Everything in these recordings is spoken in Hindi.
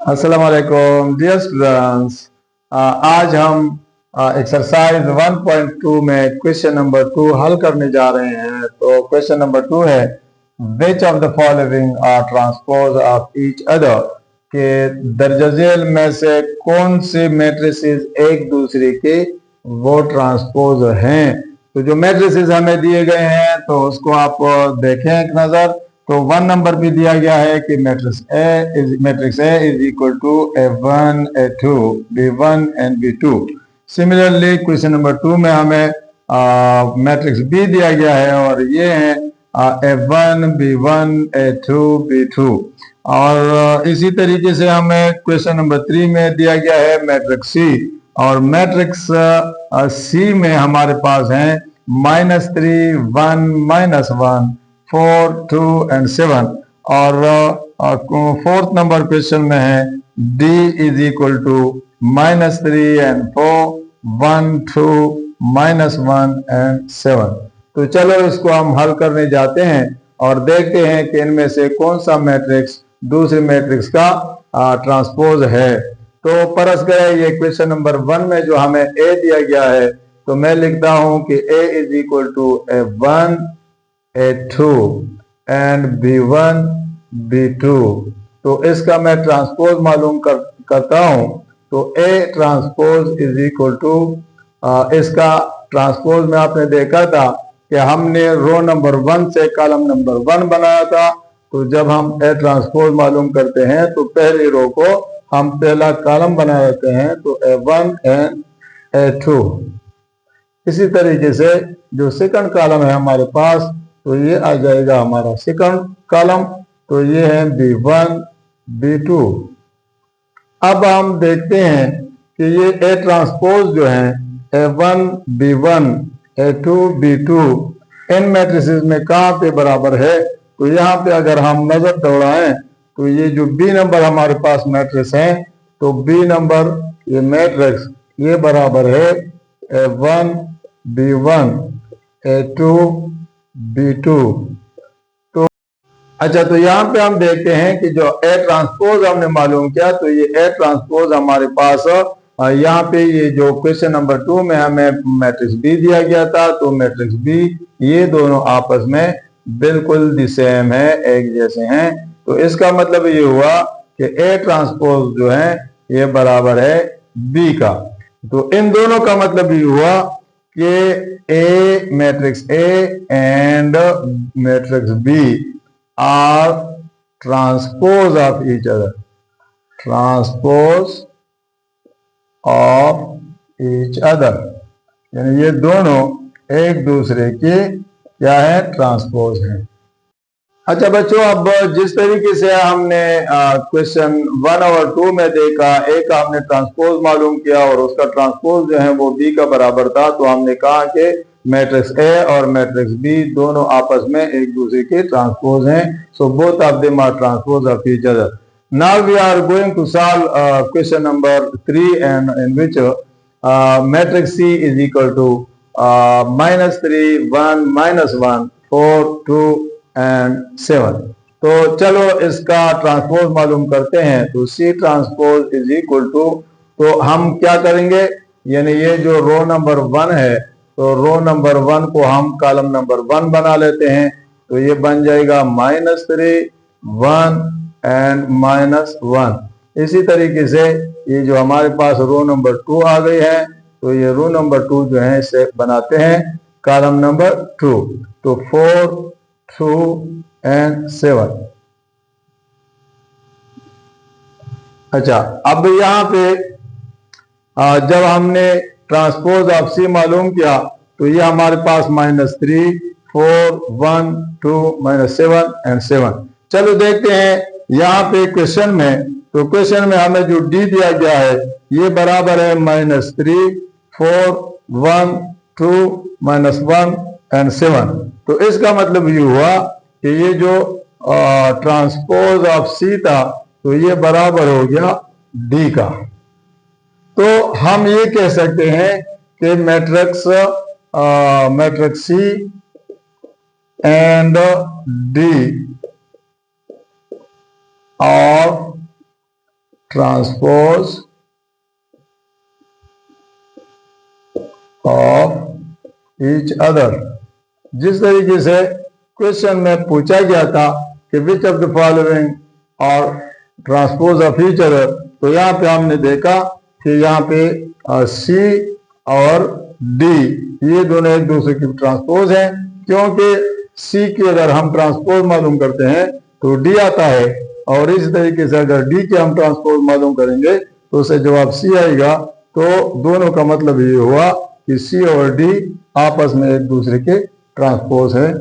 अस्सलाम वालेकुम डियर स्टूडेंट्स। आज हम एक्सरसाइज 1.2 में क्वेश्चन नंबर 2 हल करने जा रहे हैं। तो क्वेश्चन नंबर 2 है which of the following are transpose of each other, के दर्ज झेल में से कौन से मैट्रिसेस एक दूसरे के वो ट्रांसपोज हैं। तो जो मैट्रिसेस हमें दिए गए हैं तो उसको आप देखें एक नजर। तो 1 नंबर भी दिया गया है कि matrix A is equal to A1 A2 B1 and B2। Similarly question number 2 में हमें मैट्रिक्स बी दिया गया है और ये है A1 B1 A2 B2। और इसी तरीके से हमें क्वेश्चन नंबर 3 में दिया गया है मैट्रिक्स सी, और मैट्रिक्स सी में हमारे पास है -3 1 -1 4 2 एंड 7। और फोर्थ नंबर क्वेश्चन में है D is equal to -3 and 4 1 2 -1 and 7। तो चलो इसको हम हल करने जाते हैं और देखते हैं कि इनमें से कौन सा मैट्रिक्स दूसरे मैट्रिक्स का ट्रांसपोज है। तो परस गए ये क्वेश्चन नंबर 1 में जो हमें ए दिया गया है, तो मैं लिखता हूं कि A is equal to A1 A2 and B1 B2। तो इसका मैं ट्रांसपोज मालूम करता हूं। तो A transpose is equal to, इसका ट्रांसपोज में आपने देखा था कि हमने रो नंबर 1 से कॉलम नंबर 1 बनाया था। तो जब हम A ट्रांसपोज मालूम करते हैं तो पहली रो को हम पहला कॉलम बना लेते हैं, तो A1 एंड A2। इसी तरीके से जो सेकंड कॉलम है हमारे पास, तो ये आ जाएगा हमारा सेकंड कॉलम, तो ये है B1 B2। अब हम देखते हैं कि ये A ट्रांसपोज जो है A1 B1 A2 B2 इन मैट्रिसेस में कहाँ पे बराबर है। तो यहाँ पे अगर हम नजर दौड़ाएं तो ये जो B नंबर हमारे पास मैट्रिक्स है, तो B नंबर ये मैट्रिक्स ये बराबर है A1 B1 A2 B2। तो अच्छा, तो यहाँ पे हम देखते हैं कि जो A ट्रांसपोज हमने मालूम किया, तो ये A ट्रांसपोज हमारे पास यहाँ पे ये जो क्वेश्चन नंबर 2 में हमें मैट्रिक्स बी दिया गया था, तो मैट्रिक्स बी ये दोनों आपस में बिल्कुल द सेम है, एक जैसे हैं। तो इसका मतलब ये हुआ कि A ट्रांसपोज जो है ये बराबर है बी का। तो इन दोनों का मतलब ये हुआ कि A matrix A and matrix B are transpose of each other, transpose of each other, यानी ये दोनों एक दूसरे के क्या है, ट्रांसपोज हैं। अच्छा बच्चों, अब जिस तरीके से हमने क्वेश्चन 1 और 2 में देखा, ए का हमने ट्रांसपोज मालूम किया और उसका ट्रांसपोज जो है वो बी का बराबर था, तो हमने कहा कि मैट्रिक्स ए और मैट्रिक्स बी दोनों आपस में एक दूसरे के ट्रांसपोज हैं। So both of them are transpose of each other. Now we are going to solve question number 3 and in which matrix C is equal to -3 1 -1 4 2 and 7। तो चलो इसका ट्रांसपोज मालूम करते हैं। तो C transpose is equal to, तो हम क्या करेंगे, यानी ये जो रो नंबर 1 है, तो रो नंबर 1 को हम कॉलम नंबर 1 बना लेते हैं। तो ये बन जाएगा -3 1 एंड -1। इसी तरीके से ये जो हमारे पास रो नंबर 2 आ गई है, तो ये रो नंबर 2 जो है इसे बनाते हैं कॉलम नंबर 2। तो 4 2 एंड 7। अच्छा, अब यहाँ पे जब हमने ट्रांसपोज ऑफ सी मालूम किया, तो ये हमारे पास -3 4 1 2 -7 एंड 7। चलो देखते हैं यहाँ पे क्वेश्चन में। तो क्वेश्चन में हमें जो डी दिया गया है ये बराबर है -3 4 1 2 -1 एंड 7। तो इसका मतलब ये हुआ कि ये जो ट्रांसपोज ऑफ सी था, तो ये बराबर हो गया डी का। तो हम ये कह सकते हैं कि मैट्रिक्स सी एंड डी और ट्रांसपोज ऑफ ईच अदर। जिस तरीके से क्वेश्चन में पूछा गया था कि विच ऑफ द फॉलोइंग और ट्रांसपोज ऑफ ईच अदर, तो यहाँ पे हमने देखा कि यहाँ पे सी और डी ये दोनों एक दूसरे की ट्रांसपोज हैं, क्योंकि सी की अगर हम ट्रांसपोज मालूम करते हैं तो डी आता है, और इस तरीके से अगर डी के हम ट्रांसपोज मालूम करेंगे तो उसे जवाब सी आएगा। तो दोनों का मतलब ये हुआ कि सी और डी आपस में एक दूसरे के ट्रांसपोज है।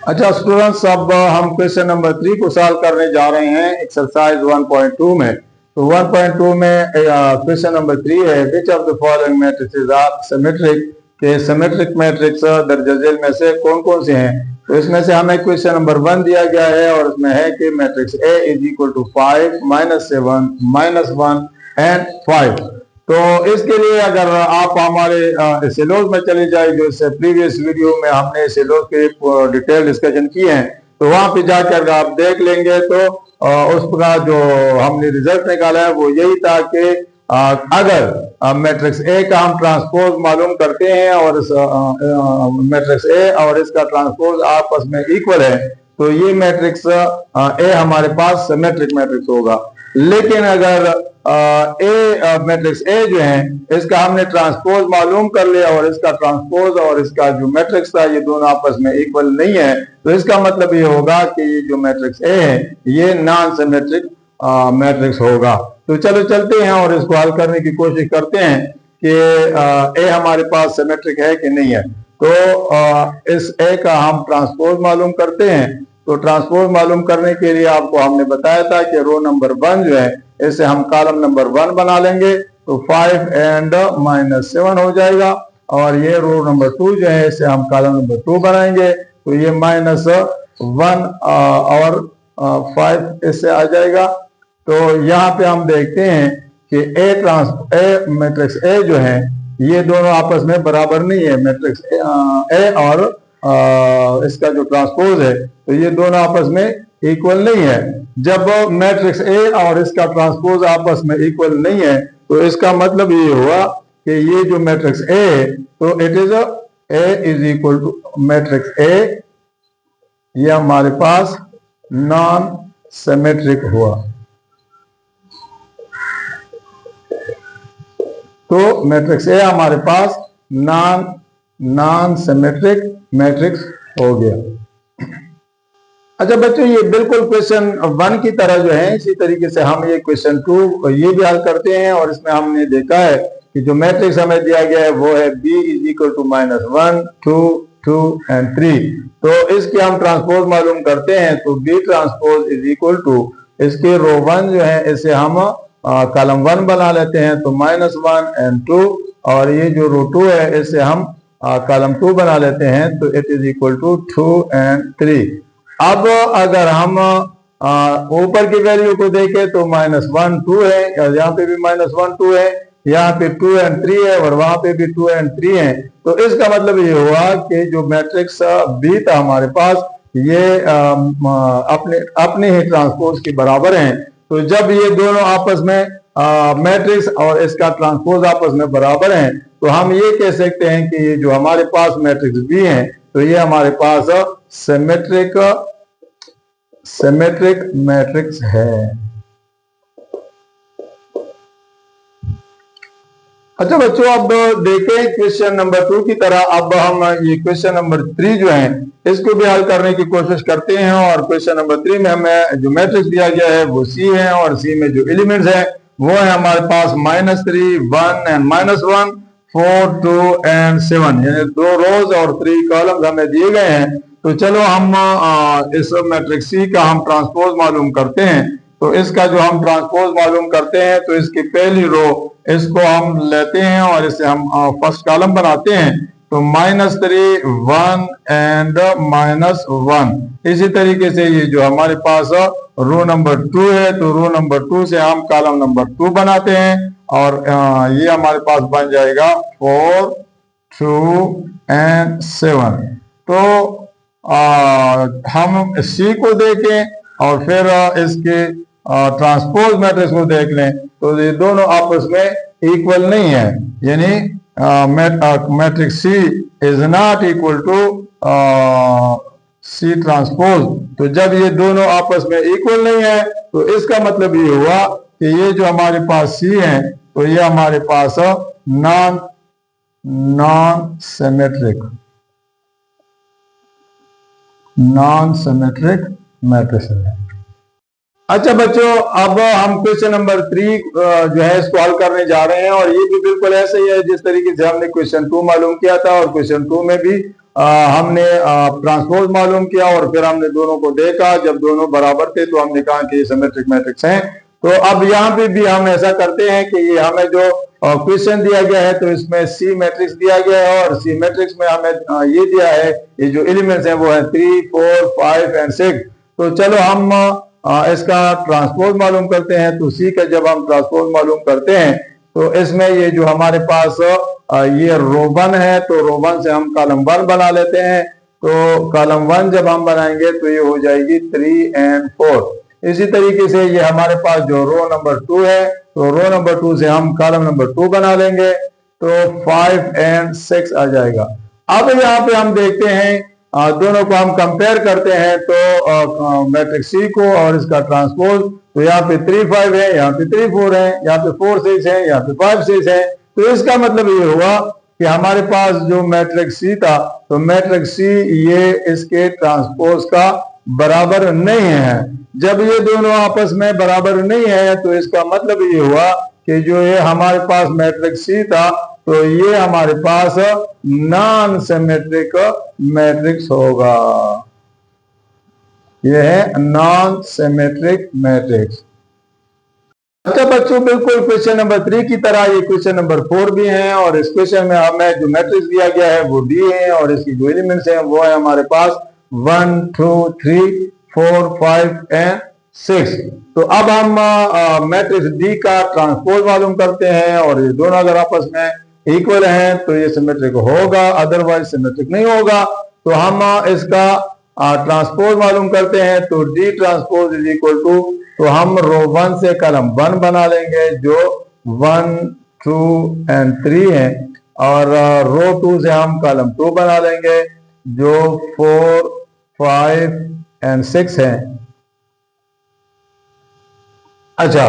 अच्छा स्टूडेंट्स, अब हम क्वेश्चन नंबर 3 को सॉल्व करने जा रहे हैं एक्सरसाइज 1.2 में। तो 1.2 में क्वेश्चन नंबर 3 है which of the following matrices are symmetric, के सिमेट्रिक मैट्रिक्स दर्ज झेल में से कौन कौन से हैं। तो इसमें से हमें क्वेश्चन नंबर 1 दिया गया है और इसमें है कि matrix A is equal to 5 -7 -1 and 5। तो इसके लिए अगर आप हमारे सिलोज में चले जाए, जो इससे प्रीवियस वीडियो में हमने सिलोज के डिटेल डिस्कशन किए हैं, तो वहां पे जाकर आप देख लेंगे तो उसका जो हमने रिजल्ट निकाला है वो यही था कि अगर मैट्रिक्स ए का हम ट्रांसपोज मालूम करते हैं और मैट्रिक्स ए और इसका ट्रांसपोज आपस में इक्वल है, तो ये मैट्रिक्स ए हमारे पास सिमेट्रिक मैट्रिक्स होगा। लेकिन अगर मैट्रिक्स ए जो है इसका हमने ट्रांसपोज मालूम कर लिया और इसका ट्रांसपोज और इसका जो मैट्रिक्स था ये दोनों आपस में इक्वल नहीं है, तो इसका मतलब ये होगा कि ये जो मैट्रिक्स ए है ये नॉन सिमेट्रिक मैट्रिक्स होगा। तो चलो चलते हैं और इसको हल करने की कोशिश करते हैं कि ए हमारे पास सिमेट्रिक है कि नहीं है। तो इस ए का हम ट्रांसपोज मालूम करते हैं। तो ट्रांसपोज मालूम करने के लिए आपको हमने बताया था कि रो नंबर 1 जो है इसे हम कॉलम नंबर 1 बना लेंगे, तो 5 एंड -7 हो जाएगा, और ये रो नंबर 2 जो है इसे हम कॉलम नंबर 2 बनाएंगे, तो ये -1 और 5 इससे आ जाएगा। तो यहाँ पे हम देखते हैं कि ए मैट्रिक्स ए जो है ये दोनों आपस में बराबर नहीं है। मैट्रिक्स ए और इसका जो ट्रांसपोज है तो ये दोनों आपस में इक्वल नहीं है। जब मैट्रिक्स ए और इसका ट्रांसपोज आपस में इक्वल नहीं है तो इसका मतलब ये हुआ कि ये जो मैट्रिक्स ए है तो it is A is equal to matrix A, ये हमारे पास नॉन सिमेट्रिक हुआ। तो मैट्रिक्स ए हमारे पास नॉन सिमेट्रिक मैट्रिक्स हो गया। अच्छा बच्चों, ये बिल्कुल क्वेश्चन 1 की तरह जो है इसी तरीके से हम ये क्वेश्चन 2 ये भी हल करते हैं, और इसमें हमने देखा है कि जो मैट्रिक्स हमें दिया गया है वो है B is equal to -1 2 2 and 3। तो इसके हम ट्रांसपोज मालूम करते हैं, तो B transpose is equal to इसके रो 1 जो है इसे हम कॉलम 1 बना लेते हैं, तो -1 एंड 2, और ये जो रो 2 है इसे हम कॉलम 2 बना लेते हैं, तो it is equal to 2 and 3। अब अगर हम ऊपर की वैल्यू को देखें तो -1 2 है, यहाँ पे भी -1 2 है, यहाँ पे 2 एंड 3 है, और वहां पे भी 2 एंड 3 है। तो इसका मतलब ये हुआ कि जो मैट्रिक्स बी था हमारे पास ये अपने ही ट्रांसपोज के बराबर हैं। तो जब ये दोनों आपस में मैट्रिक्स और इसका ट्रांसपोज आपस में बराबर हैं, तो हम ये कह सकते हैं कि ये जो हमारे पास मैट्रिक्स बी है तो ये हमारे पास सिमेट्रिक मैट्रिक्स है। अच्छा बच्चों, अब देखें क्वेश्चन नंबर 2 की तरह अब हम ये क्वेश्चन नंबर 3 जो है इसको भी हल करने की कोशिश करते हैं। और क्वेश्चन नंबर 3 में हमें जो मैट्रिक्स दिया गया है वो सी है, और सी में जो एलिमेंट्स है वो है हमारे पास -3 1 एंड -1 4 2 एंड 7, यानी 2 रोज और 3 कॉलम्स हमें दिए गए हैं। तो चलो हम इस मैट्रिक्स सी का हम ट्रांसपोज मालूम करते हैं। तो इसका जो हम ट्रांसपोज मालूम करते हैं तो इसकी पहली रो इसको हम लेते हैं और इसे हम फर्स्ट कॉलम बनाते हैं, तो -3 1 एंड -1। इसी तरीके से ये जो हमारे पास रो नंबर 2 है तो रो नंबर 2 से हम कॉलम नंबर 2 बनाते हैं, और ये हमारे पास बन जाएगा 4 2 एंड 7। तो हम सी को देखें और फिर इसके ट्रांसपोज मैट्रिक्स को देख लें तो ये दोनों आपस में इक्वल नहीं है, यानी matrix C is not equal to C transpose. तो जब ये दोनों आपस में इक्वल नहीं है तो इसका मतलब ये हुआ कि ये जो हमारे पास सी है तो ये हमारे पास नॉन सिमेट्रिक मैट्रिक्स है। अच्छा बच्चों, अब हम क्वेश्चन नंबर 3 जो है इसको हल करने जा रहे हैं, और ये भी बिल्कुल ऐसे ही है जिस तरीके से हमने क्वेश्चन 2 मालूम किया था, और क्वेश्चन 2 में भी हमने ट्रांसपोज मालूम किया और फिर हमने दोनों को देखा, जब दोनों बराबर थे तो हमने कहा कि ये सिमेट्रिक मैट्रिक्स हैं। तो अब यहाँ पे भी हम ऐसा करते हैं कि ये हमें जो क्वेश्चन दिया गया है तो इसमें सी मैट्रिक्स दिया गया है, और सी मैट्रिक्स में हमें ये दिया है, ये जो एलिमेंट्स हैं वो है 3, 4, 5 एंड 6। तो चलो हम इसका ट्रांसपोज मालूम करते हैं। तो सी का जब हम ट्रांसपोज मालूम करते हैं तो इसमें ये जो हमारे पास ये रो 1 है, तो रो 1 से हम कॉलम 1 बना लेते हैं। तो कॉलम 1 जब हम बनाएंगे तो ये हो जाएगी 3 एंड 4। इसी तरीके से ये हमारे पास जो रो नंबर 2 है, तो रो नंबर 2 से हम कॉलम नंबर 2 बना लेंगे, तो 5 एंड 6 आ जाएगा। अब यहाँ पे हम देखते हैं, दोनों को हम कंपेयर करते हैं, तो मैट्रिक्स सी को और इसका ट्रांसपोज, तो यहाँ पे 3, 5 है, यहाँ पे 3, 4 है, यहाँ पे 4, 6 है, यहाँ पे 5, 6 है। तो इसका मतलब ये हुआ कि हमारे पास जो मैट्रिक्स सी था, तो मैट्रिक्स सी ये इसके ट्रांसपोज का बराबर नहीं है। जब ये दोनों आपस में बराबर नहीं है तो इसका मतलब ये हुआ कि जो ये हमारे पास मैट्रिक्स सी था तो ये हमारे पास नॉन सिमेट्रिक मैट्रिक्स होगा। ये है नॉन सिमेट्रिक मैट्रिक्स। अच्छा बच्चों, बिल्कुल क्वेश्चन नंबर 3 की तरह ये क्वेश्चन नंबर 4 भी है, और इस क्वेश्चन में हमें जो मैट्रिक्स दिया गया है वो डी है, और इसकी जो एलिमेंट्स हैं वो है हमारे पास 1, 2, 3, 4, 5 एंड 6। तो अब हम मैट्रिक्स डी का ट्रांसपोज मालूम करते हैं, और ये दोनों अगर आपस में इक्वल हैं तो ये सिमेट्रिक होगा, अदरवाइज सिमेट्रिक नहीं होगा। तो हम इसका ट्रांसपोज मालूम करते हैं, तो D transpose is equal to, तो हम रो 1 से कॉलम 1 बना लेंगे जो 1, 2 एंड 3 है, और रो 2 से हम कॉलम 2 बना लेंगे जो 4, 5 एंड 6 है। अच्छा,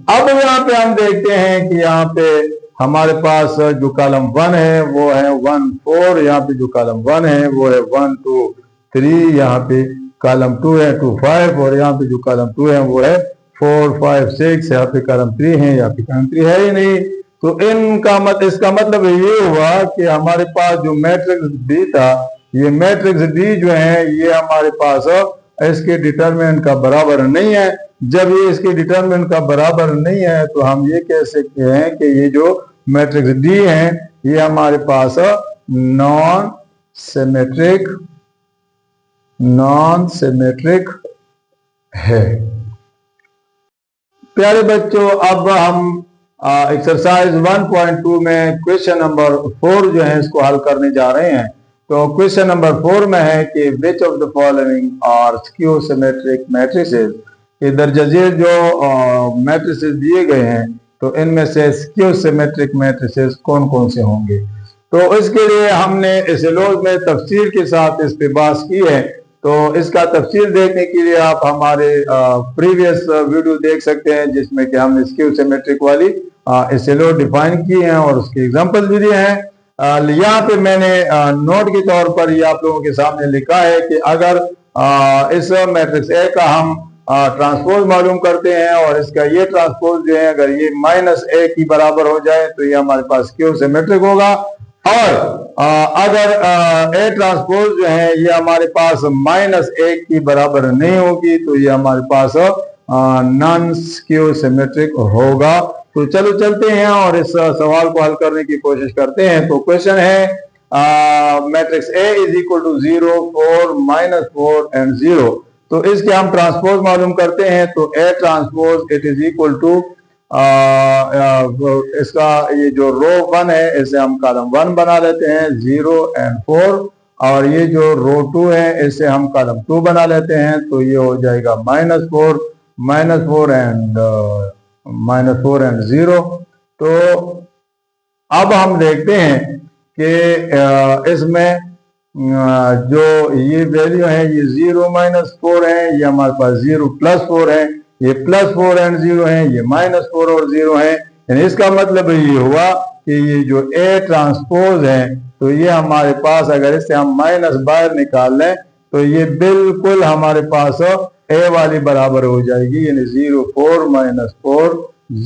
अब यहाँ पे हम देखते हैं कि यहाँ पे हमारे पास जो कॉलम 1 है वो है 1, 4, यहाँ पे जो कॉलम 1 है वो है 1, 2, 3, यहाँ पे कॉलम 2 है 2, 5, और यहाँ पे जो कॉलम 2 है वो है 4, 5, 6, यहाँ पे कॉलम 3 है, यहाँ पे कॉलम 3 है ही नहीं। तो इसका मतलब ये हुआ कि हमारे पास जो मैट्रिक्स डी था, ये मैट्रिक्स डी जो है ये हमारे पास इसके डिटरमिनेंट का बराबर नहीं है। जब ये इसके डिटरमिनेंट का बराबर नहीं है तो हम ये कह सकते हैं कि ये जो मैट्रिक्स डी है ये हमारे पास नॉन सिमेट्रिक है। प्यारे बच्चों, अब हम एक्सरसाइज 1.2 में क्वेश्चन नंबर 4 जो है इसको हल करने जा रहे हैं। तो क्वेश्चन नंबर 4 में है कि which of the following are skew symmetric matrices. इधर जजे जो मैट्रिसेस दिए गए हैं तो इनमें से स्क्यू सिमेट्रिक मैट्रिसेस कौन कौन से होंगे। तो इसके लिए हमने इस लोज में तफसील के साथ इस पे बात की है। तो इसका तफसील देखने के लिए आप हमारे प्रीवियस वीडियो देख सकते हैं जिसमें कि हमने स्क्यू सिमेट्रिक वाली इस लोज डिफाइन की है और उसके एग्जांपल भी दिए हैं। यहाँ पे मैंने नोट के तौर पर ये आप लोगों के सामने लिखा है कि अगर इस मैट्रिक्स ए का हम ट्रांसपोज मालूम करते हैं और इसका ये ट्रांसपोज जो है अगर ये -a की बराबर हो जाए तो ये हमारे पास स्क्यू सिमेट्रिक होगा। और अगर ए ट्रांसपोज जो है ये हमारे पास -1 की बराबर नहीं होगी तो ये हमारे पास नॉन स्क्यू सिमेट्रिक होगा। तो चलो चलते हैं और इस सवाल को हल करने की कोशिश करते हैं। तो क्वेश्चन है matrix A is equal to 0, 4, -4 and 0। तो इसके हम ट्रांसपोज मालूम करते हैं। तो A transpose it is equal to इसका ये जो रो 1 है इसे हम कॉलम 1 बना लेते हैं 0 एंड 4, और ये जो रो 2 है इसे हम कॉलम 2 बना लेते हैं तो ये हो जाएगा -4 -4 एंड -4 एंड 0। तो अब हम देखते हैं कि इसमें जो ये वैल्यू है ये 0 -4 है, ये हमारे पास 0 +4 है, ये +4 एंड 0 है, ये -4 और 0 है। यानी इसका मतलब ये हुआ कि ये जो A ट्रांसपोज है तो ये हमारे पास अगर इससे हम माइनस बाहर निकाल लें तो ये बिल्कुल हमारे पास A वाली बराबर हो जाएगी, यानी 0 4 -4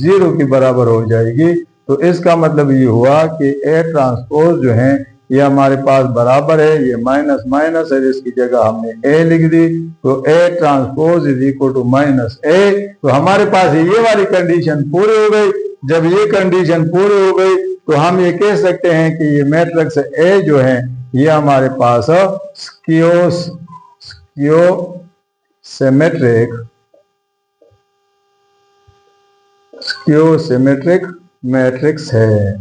0 की बराबर हो जाएगी। तो इसका मतलब ये हुआ कि A ट्रांसपोज जो है ये हमारे पास बराबर है, ये माइनस माइनस है, इसकी जगह हमने A लिख दी। तो A transpose is equal to -A। तो हमारे पास ये वाली कंडीशन पूरी हो गई। जब ये कंडीशन पूरी हो गई तो हम ये कह सकते हैं कि ये मैट्रिक्स A जो है ये हमारे पास स्क्यूसिमेट्रिक मैट्रिक्स है।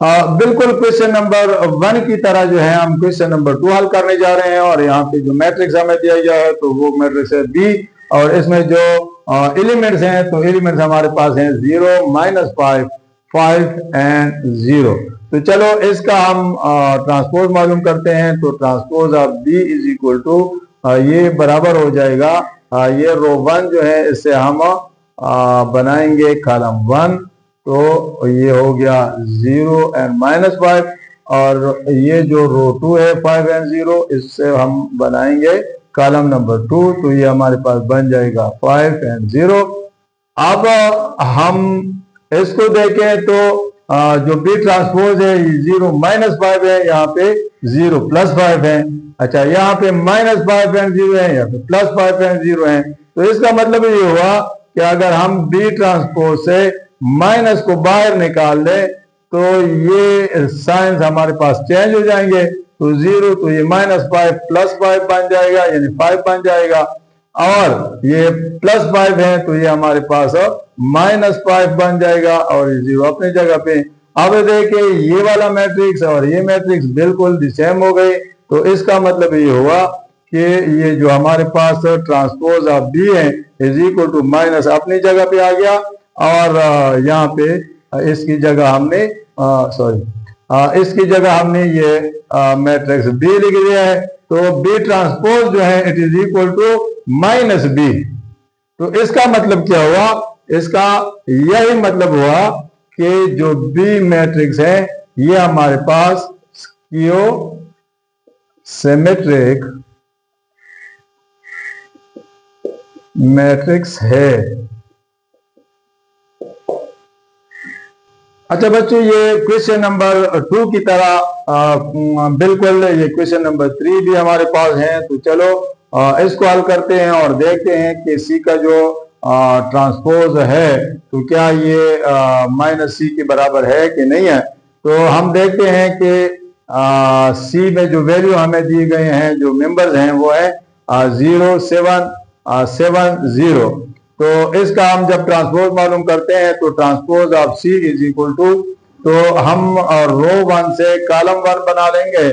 बिल्कुल क्वेश्चन नंबर 1 की तरह जो है हम क्वेश्चन नंबर 2 हल करने जा रहे हैं। और यहाँ पे जो मैट्रिक्स हमें दिया गया है तो वो मैट्रिक्स है B, और इसमें जो एलिमेंट्स हैं तो एलिमेंट्स हमारे पास हैं 0 -5 5 एंड 0। तो चलो इसका हम ट्रांसपोज मालूम करते हैं। तो transpose of B is equal to ये बराबर हो जाएगा ये रो 1 जो है इससे हम बनाएंगे कॉलम 1। तो ये हो गया 0 एंड -5, और ये जो रो 2 है 5 एंड 0 इससे हम बनाएंगे कॉलम नंबर 2। तो ये हमारे पास बन जाएगा 5 एंड 0। अब हम इसको देखें तो जो B ट्रांसपोज है ये 0 -5 है, यहाँ पे 0 +5 है। अच्छा, यहाँ पे -5 एंड 0 है, यहाँ पे +5 एंड 0 है। तो इसका मतलब ये हुआ कि अगर हम B ट्रांसपोज से माइनस को बाहर निकाल दे तो ये साइंस हमारे पास चेंज हो जाएंगे। तो 0 तो ये -5 +5 बन जाएगा, यानी 5 बन जाएगा, और ये +5 है तो ये हमारे पास -5 बन जाएगा, और ये 0 अपनी जगह पे। अब देखिए ये वाला मैट्रिक्स और ये मैट्रिक्स बिल्कुल द सेम हो गए। तो इसका मतलब ये हुआ कि ये जो हमारे पास ट्रांसपोज ऑफ B है इज इक्वल टू माइनस अपनी जगह पे आ गया, और यहाँ पे इसकी जगह हमने इसकी जगह हमने ये मैट्रिक्स B लिख दिया है। तो B ट्रांसपोज जो है it is equal to -B। तो इसका मतलब क्या हुआ? इसका यही मतलब हुआ कि जो B मैट्रिक्स है ये हमारे पास स्क्यूसिमेट्रिक मैट्रिक्स है। अच्छा बच्चों, ये क्वेश्चन नंबर 2 की तरह बिल्कुल ये क्वेश्चन नंबर 3 भी हमारे पास है। तो चलो इसको हल करते हैं और देखते हैं कि C का जो ट्रांसपोज है तो क्या ये -C के बराबर है कि नहीं है। तो हम देखते हैं कि C में जो वैल्यू हमें दी गए हैं, जो मेंबर्स हैं वो है 0 7 7 0। तो इसका हम जब ट्रांसपोज मालूम करते हैं तो transpose of C is equal to, तो हम रो 1 से कॉलम 1 बना लेंगे।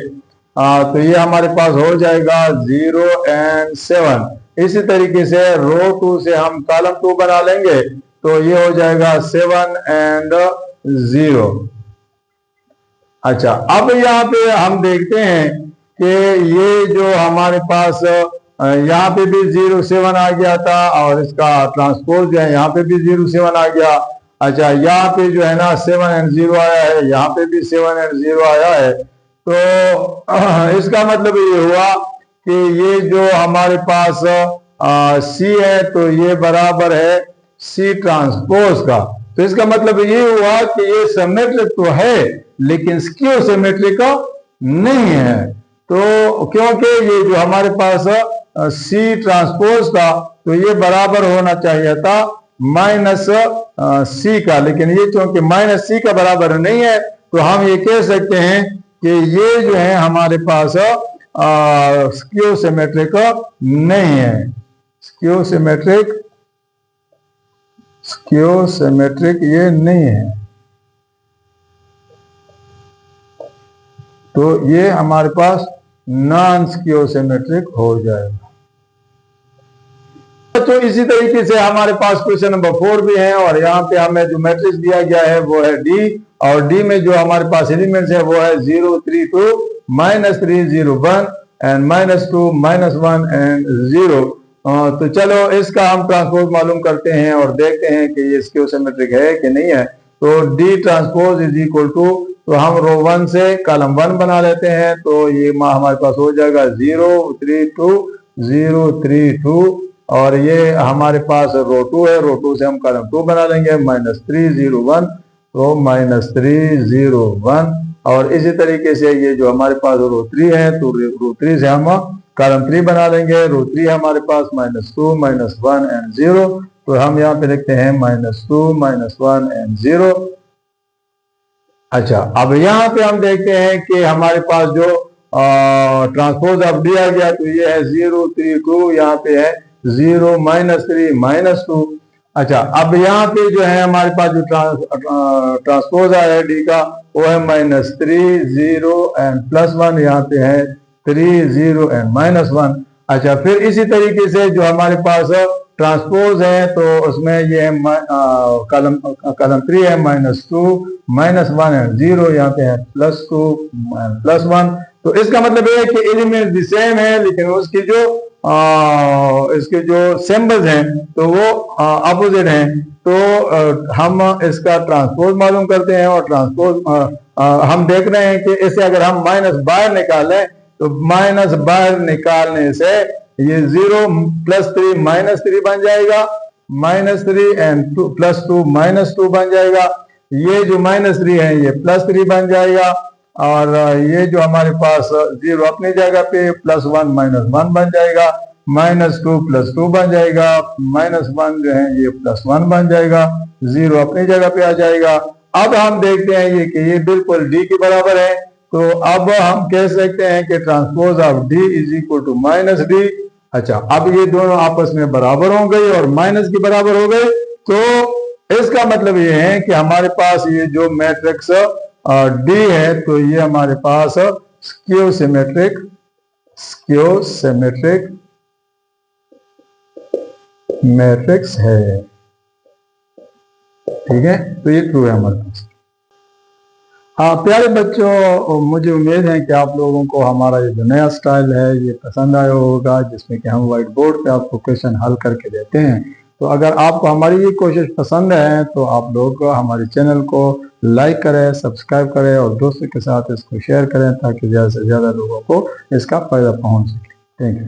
तो ये हमारे पास हो जाएगा 0 एंड 7। इसी तरीके से रो 2 से हम कॉलम 2 बना लेंगे, तो ये हो जाएगा 7 एंड 0। अच्छा, अब यहाँ पे हम देखते हैं कि ये जो हमारे पास यहाँ पे भी 0 7 आ गया था, और इसका ट्रांसपोज जो है यहाँ पे भी 0 7 आ गया। अच्छा, यहाँ पे जो है ना 7 एंड 0 आया है, यहाँ पे भी 7 एंड 0 आया है। तो इसका मतलब ये हुआ कि ये जो हमारे पास C है तो ये बराबर है C ट्रांसपोज का। तो इसका मतलब ये हुआ कि ये सिमेट्रिक तो है लेकिन स्क्यू सिमेट्रिक नहीं है। तो क्योंकि ये जो हमारे पास C ट्रांसपोज था तो ये बराबर होना चाहिए था -C का, लेकिन ये क्योंकि -C का बराबर नहीं है तो हम ये कह सकते हैं कि ये जो है हमारे पास स्क्यू सिमेट्रिक नहीं है। स्क्यू सिमेट्रिक ये नहीं है। तो ये हमारे पास नॉन स्क्यू सिमेट्रिक हो जाएगा। तो इसी तरीके से हमारे पास क्वेश्चन नंबर 4 भी है, और यहाँ पे हमें जो मैट्रिक्स दिया गया है वो है डी, और डी में जो हमारे पास एलिमेंट्स है वो है 0 3 2 -3 0 1 एंड -2 -1 एंड 0। तो चलो इसका हम ट्रांसपोज मालूम करते हैं और देखते हैं कि ये स्क्यू सिमेट्रिक है कि नहीं है। तो D transpose is equal to, तो हम रो 1 से कॉलम 1 बना लेते हैं, तो ये हमारे पास हो जाएगा 0 3 2 0 3 2, और ये हमारे पास रो 2 है, रो 2 से हम कॉलम 2 बना लेंगे -3 0 1, तो -3 0 1, और इसी तरीके से ये जो हमारे पास रो 3 है, तो रो 3 से हम कॉलम 3 बना लेंगे, रो 3 हमारे पास -2 -1 एंड 0, तो हम यहाँ पे लिखते हैं -2 -1 एंड 0। अच्छा, अब यहाँ पे हम देखते हैं कि हमारे पास जो ट्रांसपोज अब दिया गया, तो ये है 0 3 2, यहाँ पे है 0 -3 -2। अच्छा, अब यहाँ पे जो है हमारे पास जो ट्रांसपोज आया है डी का, वो है -3 0 एंड +1, यहाँ पे है 3 0 एंड -1। अच्छा, फिर इसी तरीके से जो हमारे पास ट्रांसपोज है, तो उसमें ये कॉलम 3 है -2 -1 एंड 0, यहाँ पे है +2 +1। तो इसका मतलब ये है कि एलिमेंट भी सेम है, लेकिन उसकी जो इसके जो सिंबल्स हैं तो वो अपोजिट हैं। तो हम इसका ट्रांसपोज मालूम करते हैं, और ट्रांसपोज हम देख रहे हैं कि इसे अगर हम माइनस बाहर निकालें, तो माइनस बाहर निकालने से ये 0 +3 -3 बन जाएगा, -3 एंड +2 -2 बन जाएगा, ये जो -3 है ये +3 बन जाएगा, और ये जो हमारे पास 0 अपनी जगह पे +1 -1 बन जाएगा, -2 +2 बन जाएगा, -1 जो है ये +1 बन जाएगा, 0 अपनी जगह पे आ जाएगा। अब हम देखते हैं ये कि ये बिल्कुल डी के बराबर है, तो अब हम कह सकते हैं कि transpose of D is equal to -d। अच्छा, अब ये दोनों आपस में बराबर हो गए और माइनस के बराबर हो गए, तो इसका मतलब ये है कि हमारे पास ये जो मैट्रिक्स डी है, तो ये हमारे पास स्क्यू सिमेट्रिक मैट्रिक्स है। ठीक है, तो ये ट्रू है हमारे पास। हाँ प्यारे बच्चों, मुझे उम्मीद है कि आप लोगों को हमारा ये जो नया स्टाइल है ये पसंद आया होगा, जिसमें कि हम व्हाइट बोर्ड पे आपको क्वेश्चन हल करके देते हैं। तो अगर आपको हमारी ये कोशिश पसंद है, तो आप लोग हमारे चैनल को लाइक करें, सब्सक्राइब करें, और दोस्तों के साथ इसको शेयर करें, ताकि ज़्यादा से ज़्यादा लोगों को इसका फ़ायदा पहुंच सके। Thank you.